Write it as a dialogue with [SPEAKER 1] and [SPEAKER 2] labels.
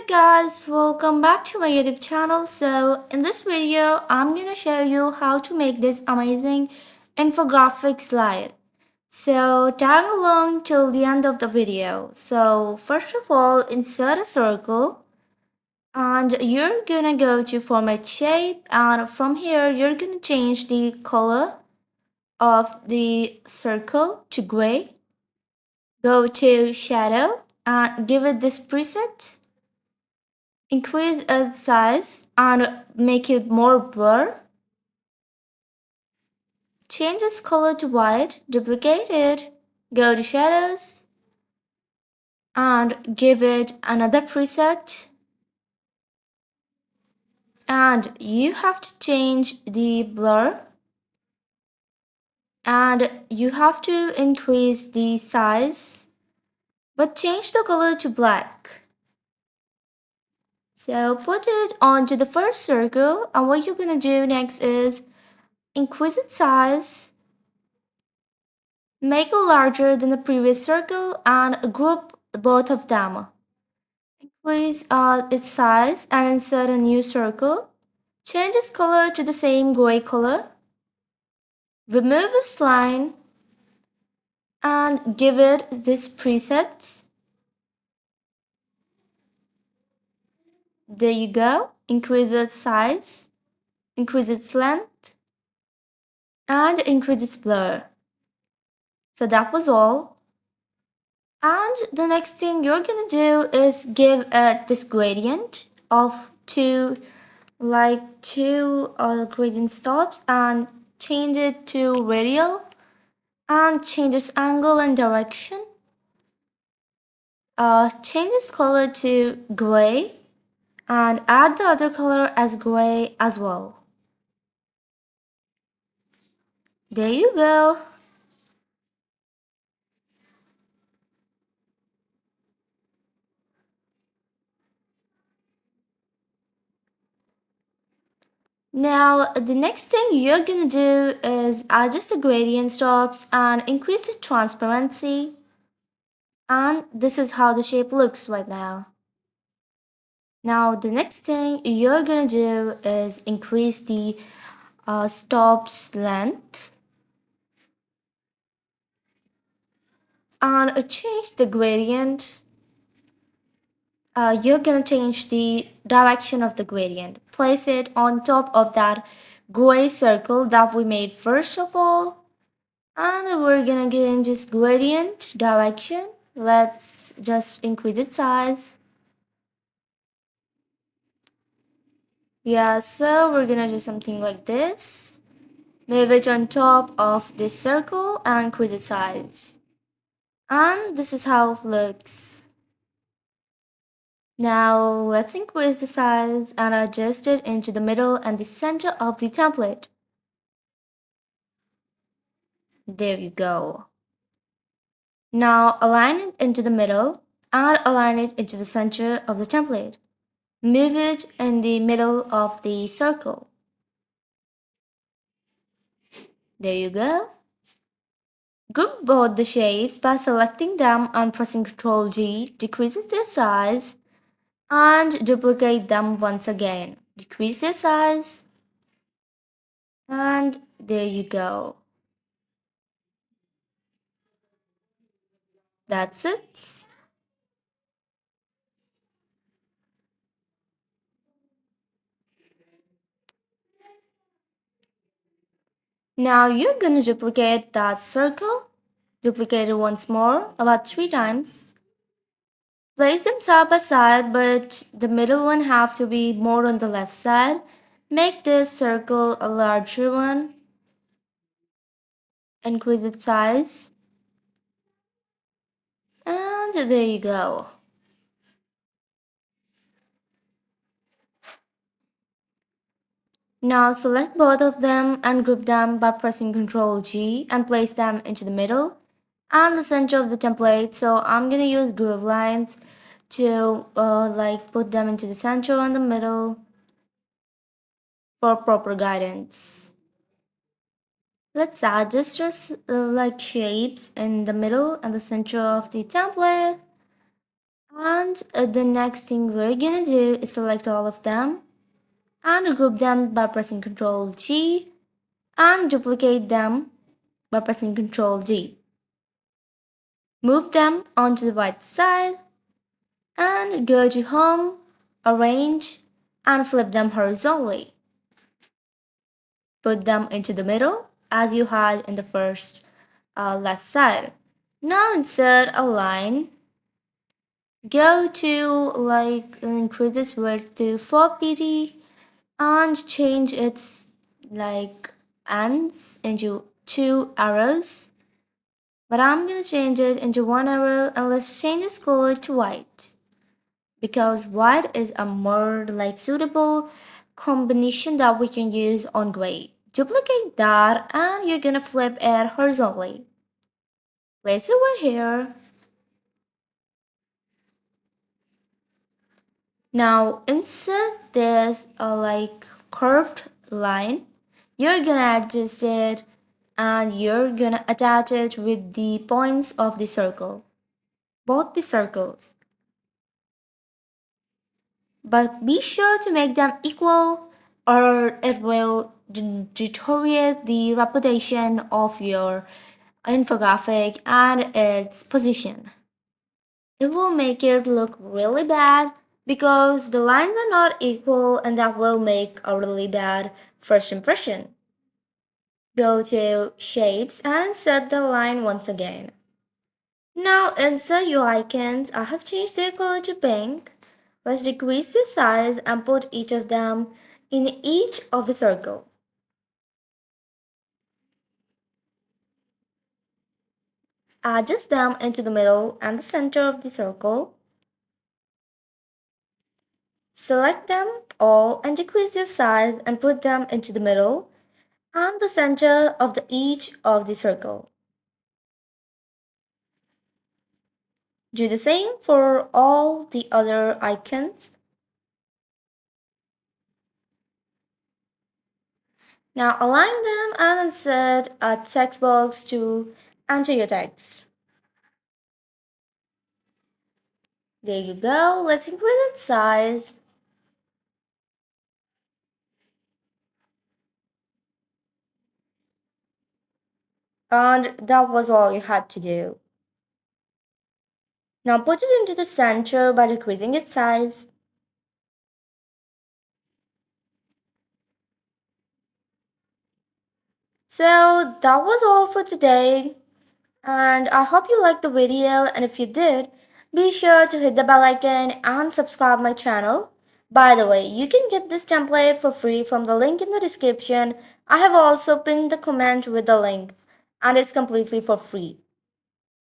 [SPEAKER 1] Guys, welcome back to my YouTube channel. So in this video, I'm gonna show you how to make this amazing infographic slide. So tag along till the end of the video. So first of all, insert a circle and you're gonna go to format shape, and from here you're gonna change the color of the circle to gray. Go to shadow and give it this preset. Increase its size and make it more blur. Change its color to white, duplicate it, go to shadows and give it another preset. And you have to change the blur and you have to increase the size, but change the color to black. So put it onto the first circle, and what you're gonna do next is increase its size, make it larger than the previous circle, and group both of them. Increase its size and insert a new circle. Change its color to the same gray color. Remove this line and give it this preset. There you go. Increase its size, increase its length, and increase its blur. So that was all. And the next thing you're gonna do is give this gradient of two gradient stops and change it to radial and change its angle and direction. Change its color to gray and add the other color as gray as well. There you go. Now the next thing you're gonna do is adjust the gradient stops and increase the transparency, and this is how the shape looks right now. Now the next thing you're gonna do is increase the stops length and change the gradient. You're gonna change the direction of the gradient. Place it on top of that gray circle that we made first of all, and we're gonna get in just gradient direction. Let's just increase its size. Yeah, so we're gonna do something like this. Move it on top of this circle and increase its size. And this is how it looks. Now let's increase the size and adjust it into the middle and the center of the template. There you go. Now align it into the middle and align it into the center of the template. Move it in the middle of the circle. There you go. Group both the shapes by selecting them and pressing Ctrl G, decreases their size, and duplicate them once again. Decrease their size, and there you go. That's it. Now you're gonna duplicate that circle. Duplicate it once more, about 3 times. Place them side by side, but the middle one have to be more on the left side. Make this circle a larger one. Increase its size. And there you go. Now select both of them and group them by pressing Ctrl G and place them into the middle and the center of the template. So I'm gonna use groove lines to put them into the center and the middle for proper guidance. Let's add just shapes in the middle and the center of the template, And the next thing we're gonna do is select all of them and group them by pressing Ctrl G and duplicate them by pressing Ctrl D. Move them onto the right side and go to Home, Arrange, and flip them horizontally. Put them into the middle as you had in the first left side. Now insert a line. Go to increase this width to 4 pt and change its ends into two arrows. But I'm gonna change it into one arrow and let's change its color to white because white is a more suitable combination that we can use on gray. Duplicate that and you're gonna flip it horizontally. Place it right here. Now insert this curved line. You're gonna adjust it and you're gonna attach it with the points of the circle, both the circles. But be sure to make them equal or it will deteriorate the reputation of your infographic and its position. It will make it look really bad because the lines are not equal and that will make a really bad first impression. Go to Shapes and insert the line once again. Now insert your icons. I have changed their color to pink. Let's decrease the size and put each of them in each of the circle. Adjust them into the middle and the center of the circle. Select them all and decrease their size and put them into the middle and the center of each of the circle. Do the same for all the other icons. Now align them and insert a text box to enter your text. There you go. Let's increase its size. And that was all you had to do. Now put it into the center by decreasing its size. So that was all for today. And I hope you liked the video, and if you did, be sure to hit the bell icon and subscribe my channel. By the way, you can get this template for free from the link in the description. I have also pinned the comment with the link and it's completely for free.